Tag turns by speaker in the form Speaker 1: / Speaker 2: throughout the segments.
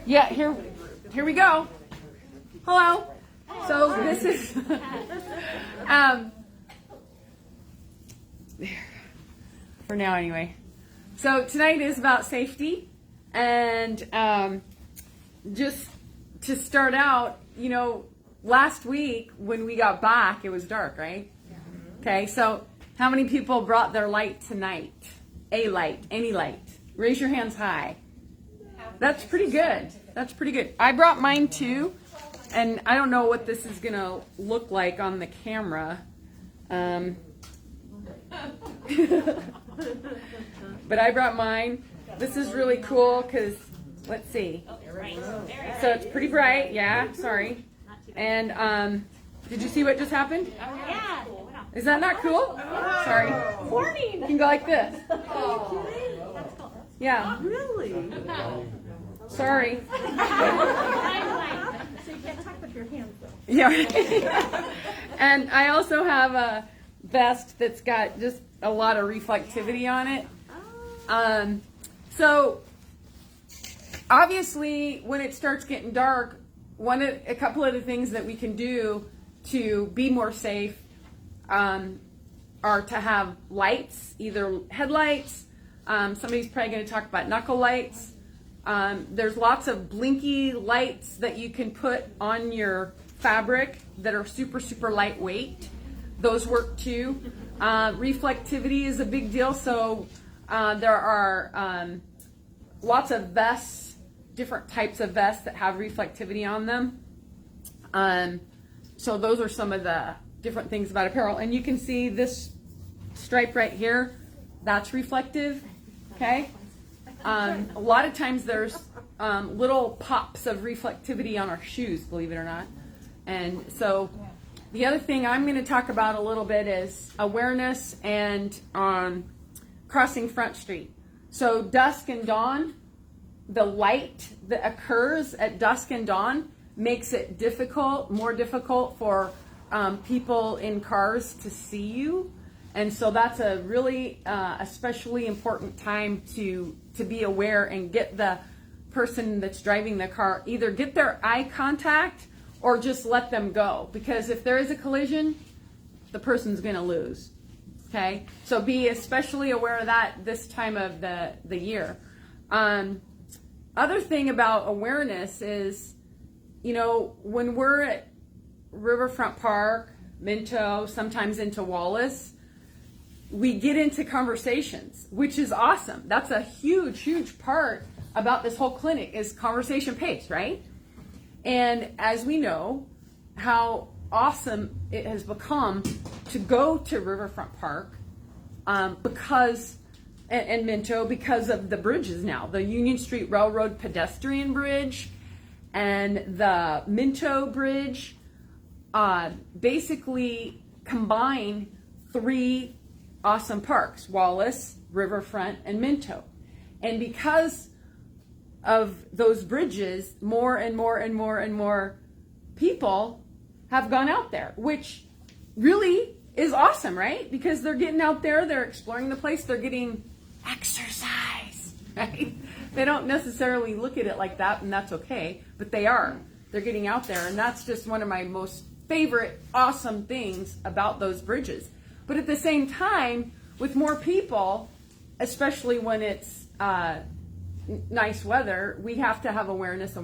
Speaker 1: Yeah, here we go. Hello. So this is for now anyway. So tonight is about safety, and just to start out, you know, last week when we got back, it was dark, right? Okay, so how many people brought their light tonight? A light, any light. Raise your hands high. That's pretty good. That's pretty good. I brought mine too, and I don't know what this is gonna look like on the camera. But I brought mine. This is really cool because, let's see. So it's pretty bright, yeah, sorry. And did you see what just happened?
Speaker 2: Yeah.
Speaker 1: Is that not cool? Sorry.
Speaker 2: Warning.
Speaker 1: You can go like this. Yeah.
Speaker 2: Really?
Speaker 1: Sorry.
Speaker 2: So you can't talk with your hands though.
Speaker 1: Yeah. And I also have a vest that's got just a lot of reflectivity on it. So obviously when it starts getting dark, a couple of the things that we can do to be more safe are to have lights, either headlights. Somebody's probably going to talk about knuckle lights. There's lots of blinky lights that you can put on your fabric that are super, super lightweight. Those work too. Reflectivity is a big deal. So there are lots of vests, different types of vests that have reflectivity on them. So those are some of the different things about apparel. And you can see this stripe right here, that's reflective. Okay. A lot of times there's little pops of reflectivity on our shoes, believe it or not. And so the other thing I'm going to talk about a little bit is awareness and crossing Front Street. So dusk and dawn, the light that occurs at dusk and dawn makes it more difficult for people in cars to see you. And so that's a really especially important time to be aware and get the person that's driving the car, either get their eye contact or just let them go. Because if there is a collision, the person's going to lose. Okay? So be especially aware of that this time of the year. Other thing about awareness is, you know, when we're at Riverfront Park, Minto, sometimes into Wallace, we get into conversations, which is awesome. That's a huge, huge part about this whole clinic is conversation pace, right? And as we know, how awesome it has become to go to Riverfront Park and Minto because of the bridges now. The Union Street Railroad pedestrian bridge and the Minto bridge basically combine three awesome parks: Wallace, Riverfront, and Minto. And because of those bridges, more and more and more and more people have gone out there, which really is awesome, right? Because they're getting out there, they're exploring the place, they're getting exercise, right? They don't necessarily look at it like that, and that's okay, but they are. They're getting out there, and that's just one of my most favorite awesome things about those bridges. But at the same time, with more people, especially when it's nice weather, we have to have awareness.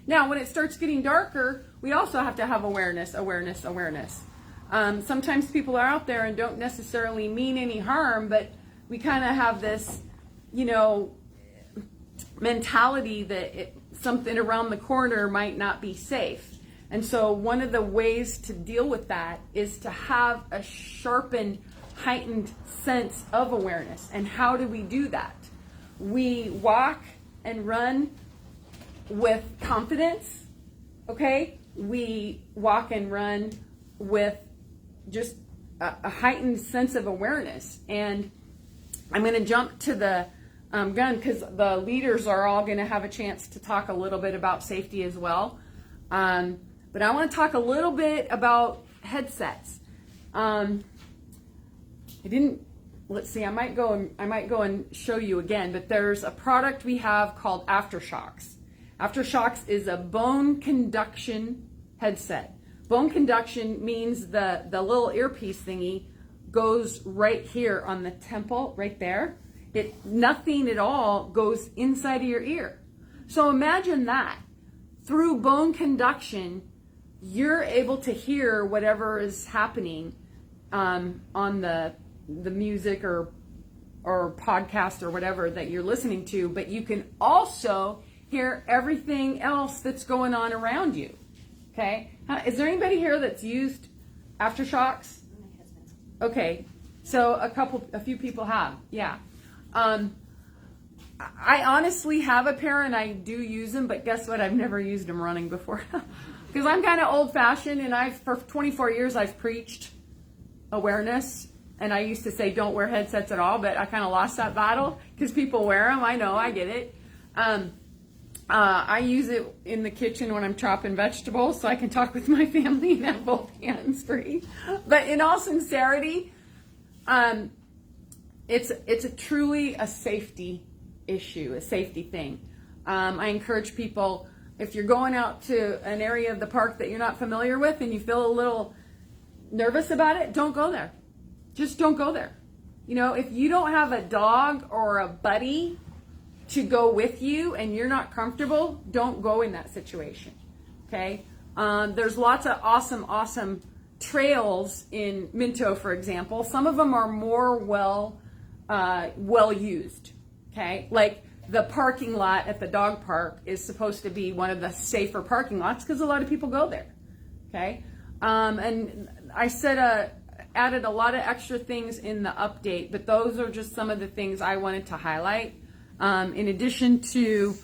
Speaker 1: Now, when it starts getting darker, we also have to have awareness. Sometimes people are out there and don't necessarily mean any harm, but we kind of have this, you know, mentality that something around the corner might not be safe. And so one of the ways to deal with that is to have a sharpened, heightened sense of awareness. And how do we do that? We walk and run with confidence, okay? We walk and run with just a heightened sense of awareness. And I'm going to jump to the gun because the leaders are all going to have a chance to talk a little bit about safety as well. But I want to talk a little bit about headsets. Let's see, I might go and show you again, but there's a product we have called Aftershocks. Aftershocks is a bone conduction headset. Bone conduction means the little earpiece thingy goes right here on the temple, right there. Nothing at all goes inside of your ear. So imagine that. Through bone conduction, you're able to hear whatever is happening on the music or podcast or whatever that you're listening to, but you can also hear everything else that's going on around you. Okay? Is there anybody here that's used aftershocks?
Speaker 3: My husband.
Speaker 1: Okay, so a few people have, yeah. I honestly have a pair and I do use them, but guess what? I've never used them running before. Because I'm kind of old-fashioned, and for 24 years I've preached awareness, and I used to say don't wear headsets at all, but I kind of lost that battle because people wear them. I know, I get it. I use it in the kitchen when I'm chopping vegetables so I can talk with my family and have both hands free. But in all sincerity, it's truly a safety issue, a safety thing. I encourage people, if you're going out to an area of the park that you're not familiar with and you feel a little nervous about it, don't go there. Just don't go there. You know, if you don't have a dog or a buddy to go with you and you're not comfortable, don't go in that situation. Okay? There's lots of awesome trails in Minto, for example. Some of them are more well used. Okay? Like the parking lot at the dog park is supposed to be one of the safer parking lots because a lot of people go there. Okay? And I added a lot of extra things in the update, but those are just some of the things I wanted to highlight. In addition to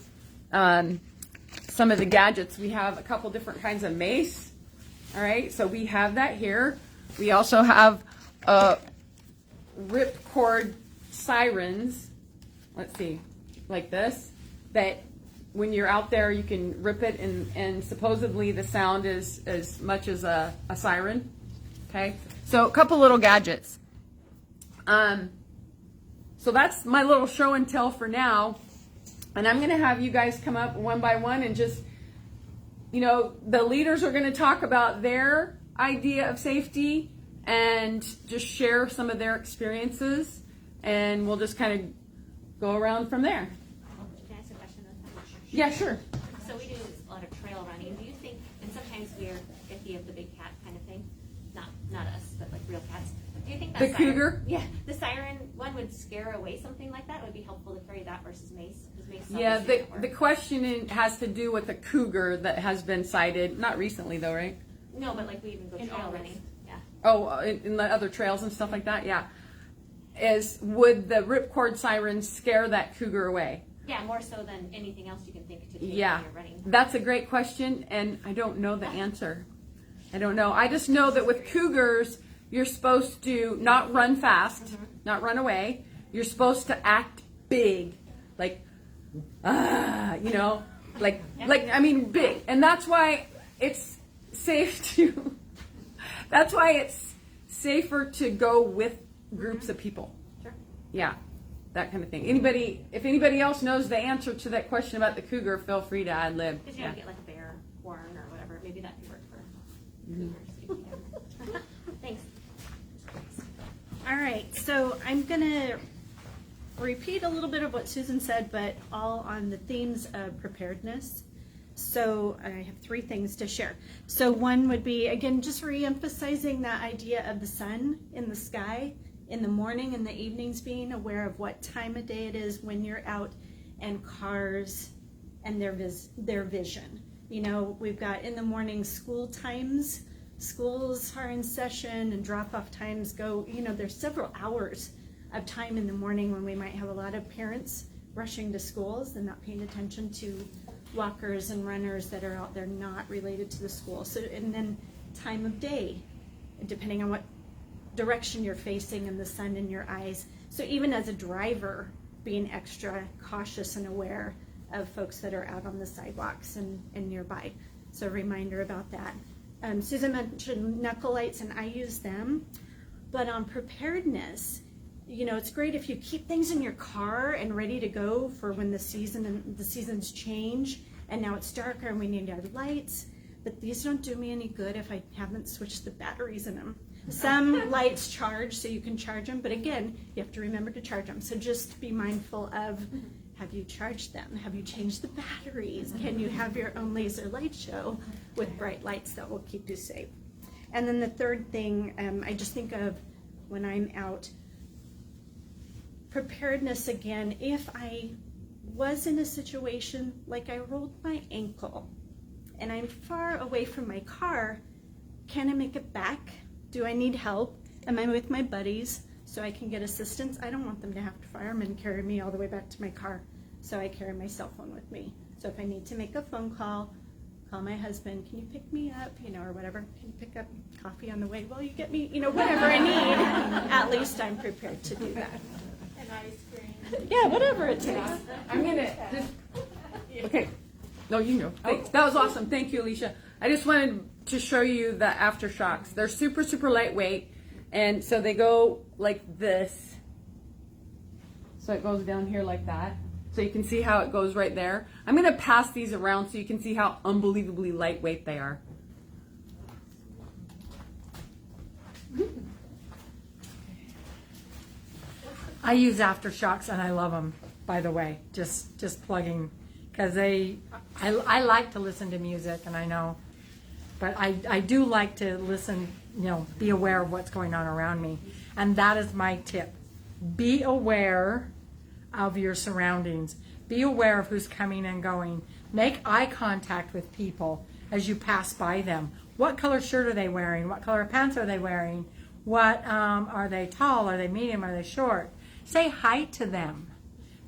Speaker 1: some of the gadgets, we have a couple different kinds of mace. All right, so we have that here. We also have ripcord sirens. Let's see, like this, that when you're out there, you can rip it, and supposedly the sound is as much as a siren. Okay, so a couple little gadgets. So that's my little show and tell for now. And I'm going to have you guys come up one by one and just, you know, the leaders are going to talk about their idea of safety and just share some of their experiences. And we'll just kind of go around from there.
Speaker 3: Can I ask a question?
Speaker 1: Yeah, sure.
Speaker 3: So we do a lot of trail running. Do you think, and sometimes we're iffy of the big cat kind of thing, not us, but like real cats. Do you think that
Speaker 1: The cougar?
Speaker 3: Yeah, the siren one would scare away something like that? It would be helpful to carry that versus mace? Because mace
Speaker 1: Yeah,
Speaker 3: obviously doesn't
Speaker 1: the
Speaker 3: work.
Speaker 1: question has to do with a cougar that has been sighted, not recently though, right?
Speaker 3: No, but like we even go
Speaker 2: In
Speaker 3: trail
Speaker 2: August.
Speaker 3: running. Yeah.
Speaker 1: Oh, in the other trails and stuff like that, yeah. Would the ripcord sirens scare that cougar away?
Speaker 3: Yeah, more so than anything else you can think to take
Speaker 1: Yeah,
Speaker 3: when you're running.
Speaker 1: that's a great question, and I don't know the answer. I don't know. I just know that with cougars, you're supposed to not run fast, not run away. You're supposed to act big, like, you know, like I mean, big, and that's why it's safe to. That's why it's safer to go with groups of people.
Speaker 3: Sure.
Speaker 1: Yeah, that kind of thing. If anybody else knows the answer to that question about the cougar, feel free to ad lib.
Speaker 3: Because you don't get like a bear horn or whatever. Maybe that could work for cougars. Thanks.
Speaker 2: All right, so I'm gonna repeat a little bit of what Susan said, but all on the themes of preparedness. So I have 3 things to share. So one would be, again, just re-emphasizing that idea of the sun in the sky in the morning and the evenings, being aware of what time of day it is when you're out, and cars and their vision. You know, we've got in the morning school times. Schools are in session and drop-off times go, you know, there's several hours of time in the morning when we might have a lot of parents rushing to schools and not paying attention to walkers and runners that are out there not related to the school. So, and then time of day, depending on what direction you're facing and the sun in your eyes. So even as a driver, being extra cautious and aware of folks that are out on the sidewalks and nearby. So a reminder about that. Susan mentioned Knuckle Lights, and I use them. But on preparedness, you know, it's great if you keep things in your car and ready to go for when the seasons change, and now it's darker and we need our lights, but these don't do me any good if I haven't switched the batteries in them. Some lights charge, so you can charge them, but again, you have to remember to charge them. So just be mindful of, have you charged them? Have you changed the batteries? Can you have your own laser light show with bright lights that will keep you safe? And then the third thing, I just think of when I'm out, preparedness again. If I was in a situation like I rolled my ankle and I'm far away from my car, can I make it back? Do I need help? Am I with my buddies so I can get assistance? I don't want them to have to firemen carry me all the way back to my car, so I carry my cell phone with me. So if I need to make a phone call my husband, can you pick me up, or whatever, can you pick up coffee on the way? Well, you get me, whatever I need, at least I'm prepared to do that.
Speaker 4: And ice cream.
Speaker 2: Yeah, whatever it takes.
Speaker 1: I'm gonna just, okay. No, you know. Thanks. That was awesome. Thank you, Alicia. I just wanted to show you the aftershocks. They're super, super lightweight, and so they go like this. So it goes down here like that. So you can see how it goes right there. I'm gonna pass these around so you can see how unbelievably lightweight they are.
Speaker 5: I use aftershocks and I love them, by the way, just plugging, because I like to listen to music, and I know, but I do like to listen, be aware of what's going on around me. And that is my tip. Be aware of your surroundings. Be aware of who's coming and going. Make eye contact with people as you pass by them. What color shirt are they wearing? What color pants are they wearing? What are they tall? Are they medium? Are they short? Say hi to them,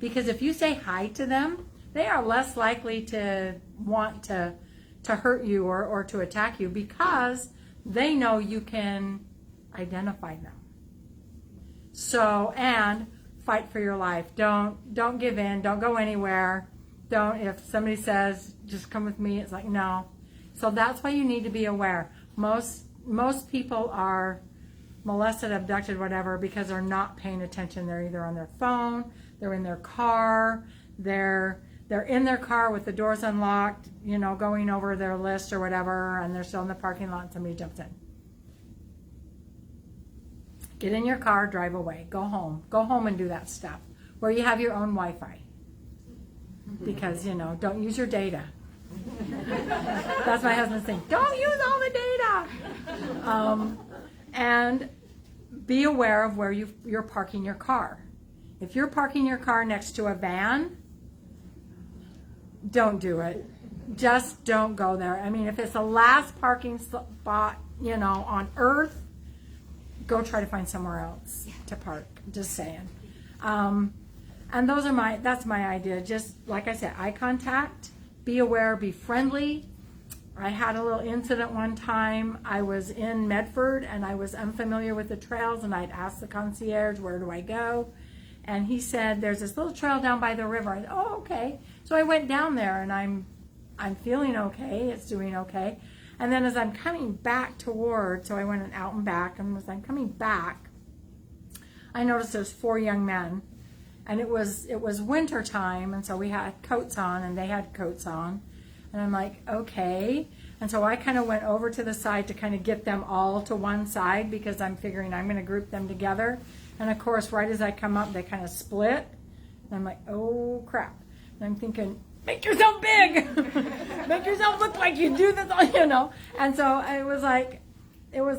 Speaker 5: because if you say hi to them, they are less likely to want to hurt you or to attack you, because they know you can identify them. So, and fight for your life. Don't give in. Don't go anywhere. If somebody says, just come with me, it's like, no. So that's why you need to be aware. Most people are molested, abducted, whatever, because they're not paying attention. They're either on their phone, they're in their car, they're in their car with the doors unlocked, going over their list or whatever, and they're still in the parking lot and somebody jumps in. Get in your car, drive away, go home and do that stuff where you have your own Wi-Fi, because don't use your data. That's my husband's thing. Don't use all the data. And be aware of where you're parking your car. If you're parking your car next to a van, don't do it. Just don't go there. I mean, if it's the last parking spot, on earth, go try to find somewhere else to park. Just saying. And that's my idea. Just like I said, eye contact, be aware, be friendly. I had a little incident one time. I was in Medford and I was unfamiliar with the trails, and I'd asked the concierge, where do I go? And he said, there's this little trail down by the river. I said, oh, okay. So I went down there, and I'm feeling okay. It's doing okay. And then as I'm coming back toward, so I went out and back, and as I'm coming back, I noticed there's 4 young men, and it was winter time, and so we had coats on, and they had coats on. And I'm like, okay. And so I kind of went over to the side to kind of get them all to one side, because I'm figuring I'm going to group them together. And of course, right as I come up, they kind of split. And I'm like, oh crap. And I'm thinking, make yourself big. Make yourself look like you do this, And so it was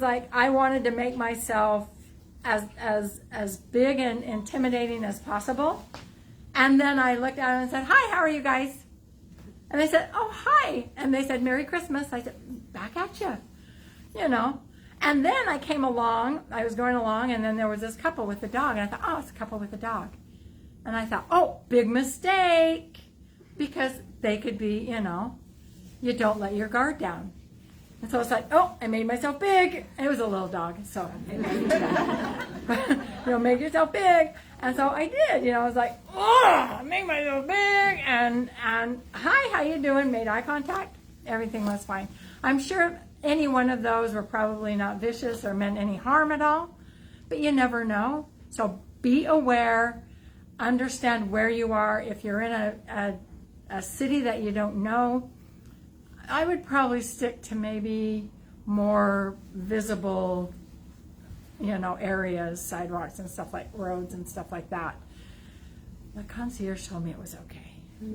Speaker 5: like I wanted to make myself as big and intimidating as possible. And then I looked at them and said, hi, how are you guys? And they said, oh, hi. And they said, Merry Christmas. I said, back at you, And then I came along, I was going along, and then there was this couple with the dog. And I thought, oh, it's a couple with a dog. And I thought, oh, big mistake. Because they could be, you don't let your guard down. And so it's like, oh, I made myself big. And it was a little dog, so it wasn't too bad. Make yourself big. And so I did, I was like, oh, make myself big, and hi, how you doing? Made eye contact. Everything was fine. I'm sure any one of those were probably not vicious or meant any harm at all, but you never know. So be aware, understand where you are. If you're in a city that you don't know, I would probably stick to maybe more visible, areas, sidewalks and stuff like roads and stuff like that. The concierge told me it was okay.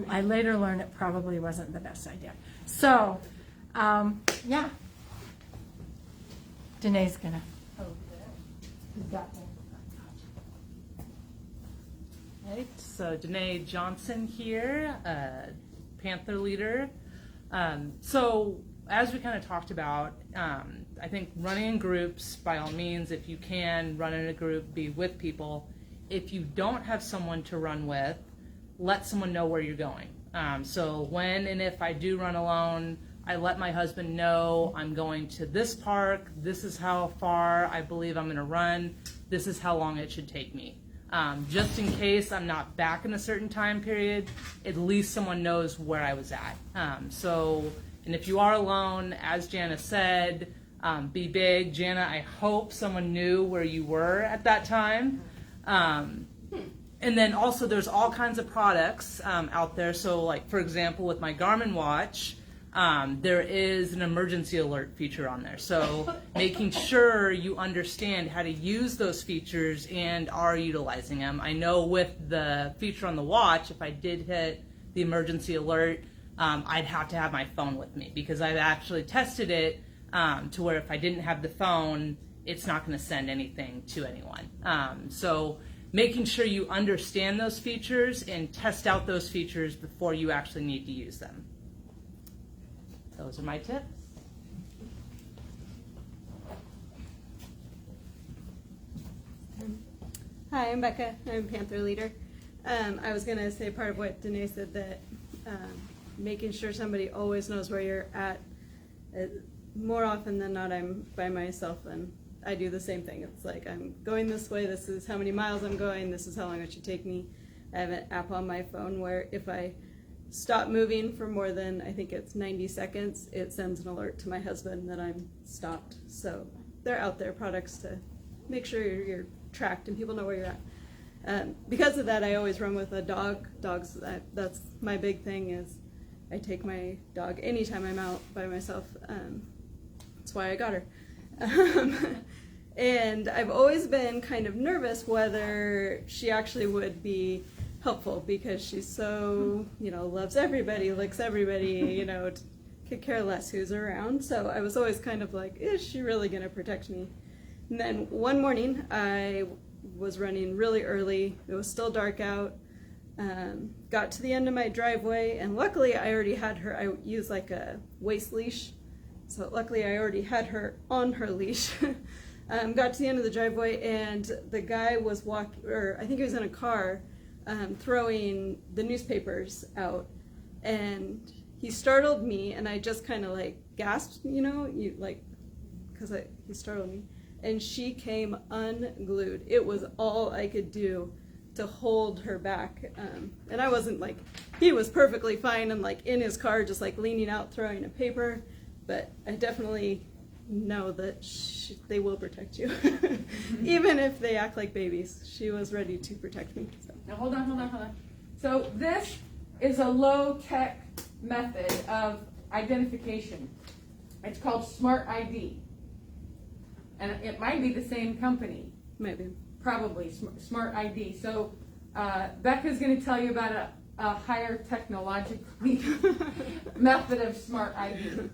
Speaker 5: I later learned it probably wasn't the best idea. So, yeah. Danae's gonna.
Speaker 6: Right, so Danae Johnson here, Panther leader. So as we kind of talked about, I think running in groups, by all means, if you can run in a group, be with people. If you don't have someone to run with, let someone know where you're going. So when and if I do run alone, I let my husband know I'm going to this park, this is how far I believe I'm gonna run, this is how long it should take me. Just in case I'm not back in a certain time period, at least someone knows where I was at. And if you are alone, as Jana said, be big. Jana, I hope someone knew where you were at that time. And then also there's all kinds of products out there. So like, for example, with my Garmin watch, there is an emergency alert feature on there. So making sure you understand how to use those features and are utilizing them. I know with the feature on the watch, if I did hit the emergency alert, I'd have to have my phone with me because I've actually tested it to where if I didn't have the phone, it's not going to send anything to anyone. So making sure you understand those features and test out those features before you actually need to use them. Those are my tips.
Speaker 2: Hi, I'm Becca. I'm Panther leader. I was going to say part of what Danae said, that making sure somebody always knows where you're at. More often than not, I'm by myself, and I do the same thing. It's like, I'm going this way, this is how many miles I'm going, this is how long it should take me. I have an app on my phone where if I stop moving for more than, I think it's 90 seconds, it sends an alert to my husband that I'm stopped. So they're out there, products to make sure you're tracked and people know where you're at. Because of that, I always run with a dog. Dogs, that's my big thing, is I take my dog anytime I'm out by myself. That's why I got her. And I've always been kind of nervous whether she actually would be helpful, because she's so, loves everybody, licks everybody, could care less who's around. So I was always kind of like, is she really going to protect me? And then one morning I was running really early. It was still dark out. Got to the end of my driveway, and luckily I already had her. I use like a waist leash. So luckily I already had her on her leash. Got to the end of the driveway, and the guy was walking, or I think he was in a car, throwing the newspapers out, and he startled me, and I just kind of like gasped, because he startled me, and she came unglued. It was all I could do to hold her back, and I wasn't like, he was perfectly fine and like in his car just like leaning out throwing a paper, but I definitely know that they will protect you. Even if they act like babies. She was ready to protect me. So.
Speaker 1: Now hold on. So this is a low-tech method of identification. It's called Smart ID. And it might be the same company.
Speaker 2: Maybe.
Speaker 1: Probably, Smart ID. So Becca's going to tell you about a higher technologically method of Smart ID.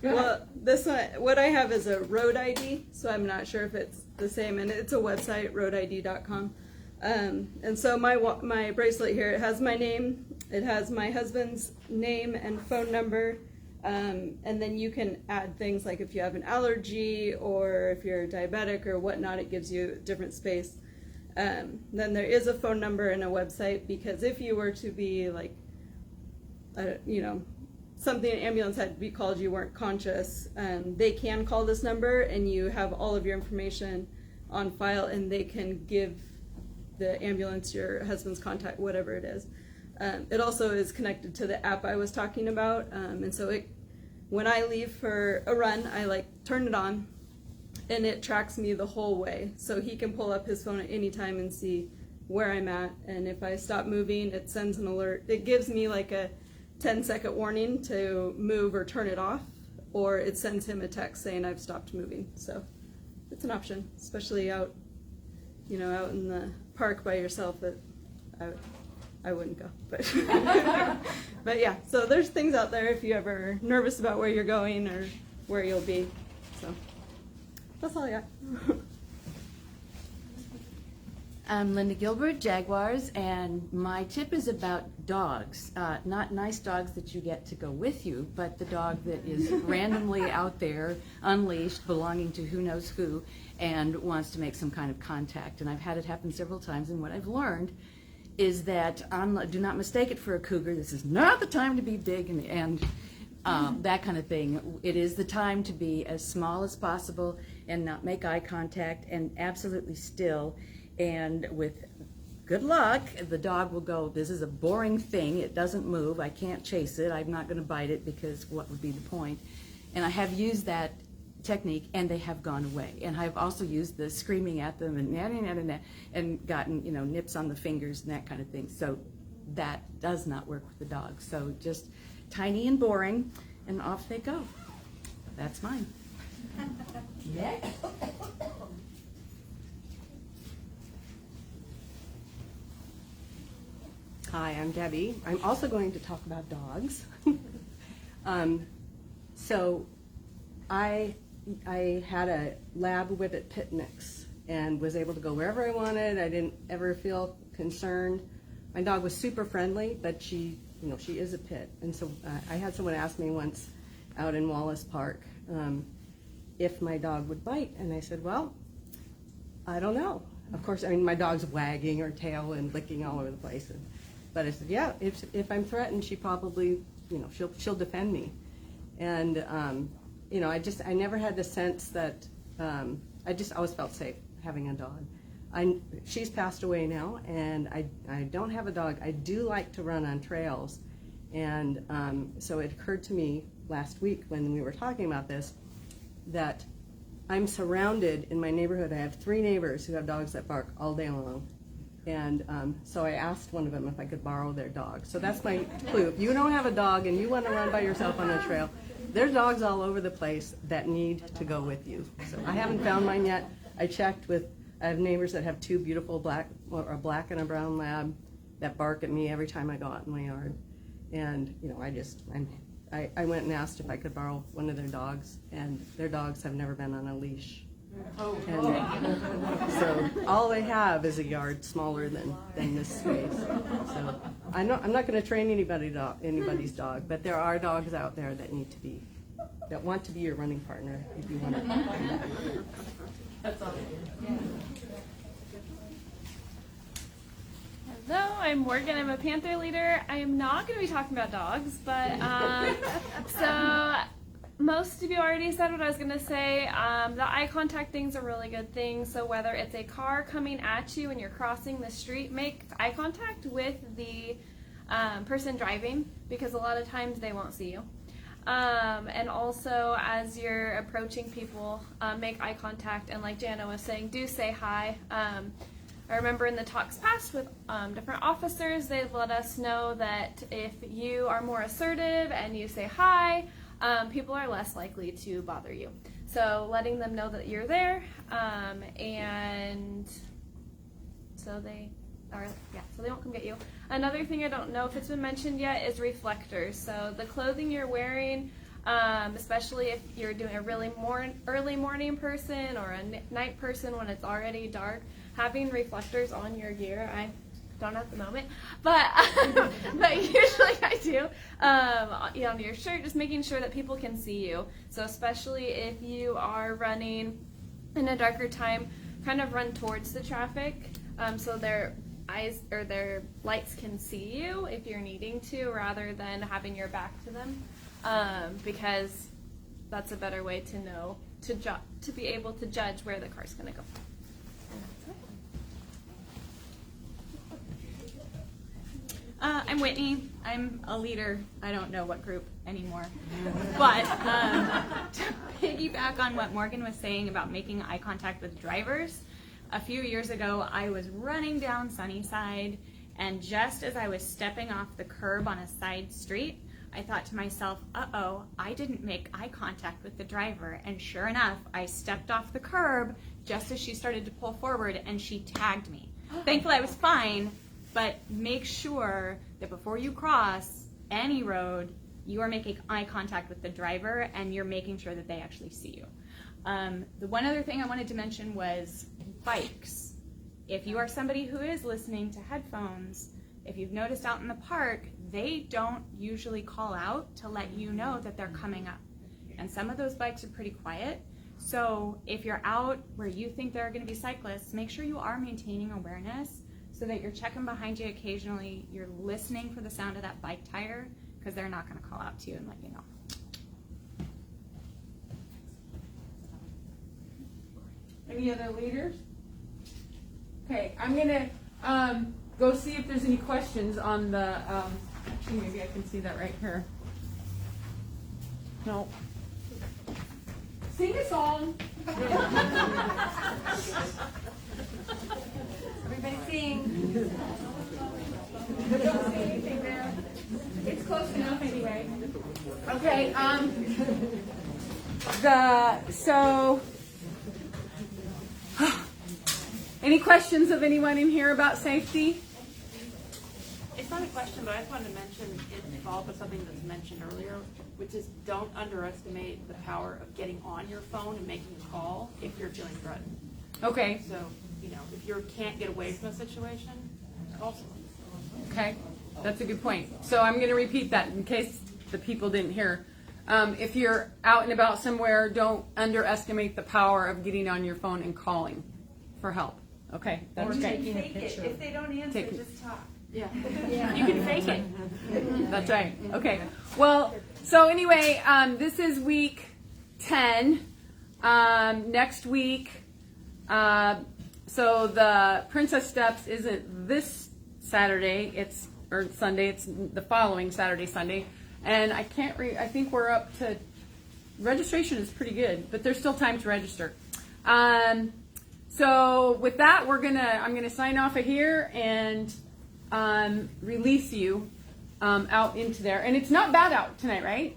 Speaker 2: Well, this one, what I have is a road ID, so I'm not sure if it's the same, and it's a website, roadid.com. And so my bracelet here, it has my name, it has my husband's name and phone number, and then you can add things like if you have an allergy or if you're diabetic or whatnot, it gives you a different space. Then there is a phone number and a website, because if you were to be like, something, an ambulance had to be called, you weren't conscious, they can call this number and you have all of your information on file, and they can give the ambulance your husband's contact, whatever it is. It also is connected to the app I was talking about, and so when I leave for a run, I turn it on, and it tracks me the whole way, so he can pull up his phone at any time and see where I'm at, and if I stop moving, it sends an alert. It gives me like a
Speaker 7: 10-second warning to move or turn it off, or it sends him a text saying I've stopped moving. So it's an option, especially out, out in the park by yourself. That I wouldn't go, but but yeah. So there's things out there if you're ever nervous about where you're going or where you'll be. So that's all I got.
Speaker 8: I'm Linda Gilbert, Jaguars, and my tip is about dogs. Not nice dogs that you get to go with you, but the dog that is randomly out there, unleashed, belonging to who knows who, and wants to make some kind of contact. And I've had it happen several times, and what I've learned is that do not mistake it for a cougar. This is not the time to be big and that kind of thing. It is the time to be as small as possible and not make eye contact and absolutely still. And with good luck, the dog will go, this is a boring thing, it doesn't move, I can't chase it, I'm not going to bite it because what would be the point? And I have used that technique and they have gone away. And I've also used the screaming at them and gotten, nips on the fingers and that kind of thing. So that does not work with the dog. So just tiny and boring, and off they go. That's mine. Next.
Speaker 9: Hi, I'm Debbie. I'm also going to talk about dogs. So I had a lab whippet pit mix and was able to go wherever I wanted. I didn't ever feel concerned. My dog was super friendly, but she is a pit. And so I had someone ask me once out in Wallace Park if my dog would bite. And I said, well, I don't know. Of course, my dog's wagging her tail and licking all over the place. But I said, yeah, if I'm threatened, she probably, she'll defend me. And, I never had the sense that, I just always felt safe having a dog. She's passed away now, and I don't have a dog. I do like to run on trails. And so it occurred to me last week when we were talking about this, that I'm surrounded in my neighborhood. I have 3 neighbors who have dogs that bark all day long. And so I asked one of them if I could borrow their dog. So that's my clue. If you don't have a dog and you want to run by yourself on a trail, there's dogs all over the place that need to go with you. So I haven't found mine yet. I checked I have neighbors that have 2 beautiful a black and a brown lab that bark at me every time I go out in my yard. And, I went and asked if I could borrow one of their dogs, and their dogs have never been on a leash. And so all they have is a yard smaller than this space. So I'm not going to train anybody's dog, but there are dogs out there that want to be your running partner if you want to.
Speaker 10: That's all. Hello, I'm Morgan. I'm a Panther leader. I am not going to be talking about dogs, but so most of you already said what I was going to say. The eye contact thing's a really good thing. So whether it's a car coming at you and you're crossing the street, make eye contact with the person driving, because a lot of times they won't see you. And also as you're approaching people, make eye contact, and like Jana was saying, do say hi. I remember in the talks past with different officers, they've let us know that if you are more assertive and you say hi, people are less likely to bother you. So letting them know that you're there, and so they won't come get you. Another thing I don't know if it's been mentioned yet is reflectors. So the clothing you're wearing, especially if you're doing a really early morning person or a night person when it's already dark, having reflectors on your gear. I don't at the moment, but usually I do. On your shirt, just making sure that people can see you. So especially if you are running in a darker time, kind of run towards the traffic, so their eyes or their lights can see you if you're needing to, rather than having your back to them, because that's a better way to know to be able to judge where the car's going to go.
Speaker 11: I'm Whitney. I'm a leader. I don't know what group anymore. But to piggyback on what Morgan was saying about making eye contact with drivers, a few years ago I was running down Sunnyside, and just as I was stepping off the curb on a side street, I thought to myself, uh-oh, I didn't make eye contact with the driver. And sure enough, I stepped off the curb just as she started to pull forward and she tagged me. Thankfully, I was fine, but make sure that before you cross any road, you are making eye contact with the driver and you're making sure that they actually see you. The one other thing I wanted to mention was bikes. If you are somebody who is listening to headphones, if you've noticed out in the park, they don't usually call out to let you know that they're coming up. And some of those bikes are pretty quiet. So if you're out where you think there are going to be cyclists, make sure you are maintaining awareness so that you're checking behind you occasionally, you're listening for the sound of that bike tire, because they're not going to call out to you and let you know.
Speaker 1: Any other leaders? Okay, I'm gonna go see if there's any questions on the. Actually, maybe I can see that right here. No. Sing a song.
Speaker 5: Everybody sing.
Speaker 1: Don't see anything there. It's close enough anyway. Okay. Any questions of anyone in here about safety?
Speaker 12: It's not a question, but I just wanted to mention it follow up with something that's mentioned earlier, which is don't underestimate the power of getting on your phone and making a call if you're feeling threatened.
Speaker 1: Okay.
Speaker 12: So, if you can't get away from a situation, call someone.
Speaker 1: Okay, that's a good point. So I'm going to repeat that in case the people didn't hear. If you're out and about somewhere, don't underestimate the power of getting on your phone and calling for help. Okay, that's
Speaker 5: Or
Speaker 1: okay.
Speaker 5: taking a picture.
Speaker 4: If they don't answer,
Speaker 1: Take-
Speaker 4: just talk.
Speaker 12: Yeah.
Speaker 1: You can fake it. That's right. Okay. Well, so anyway, this is week 10. Next week, so the Princess Steps isn't this Saturday. Or Sunday. It's the following Saturday, Sunday. And I think we're up to registration is pretty good, but there's still time to register. So with that, I'm gonna sign off of here and release you out into there. And it's not bad out tonight, right?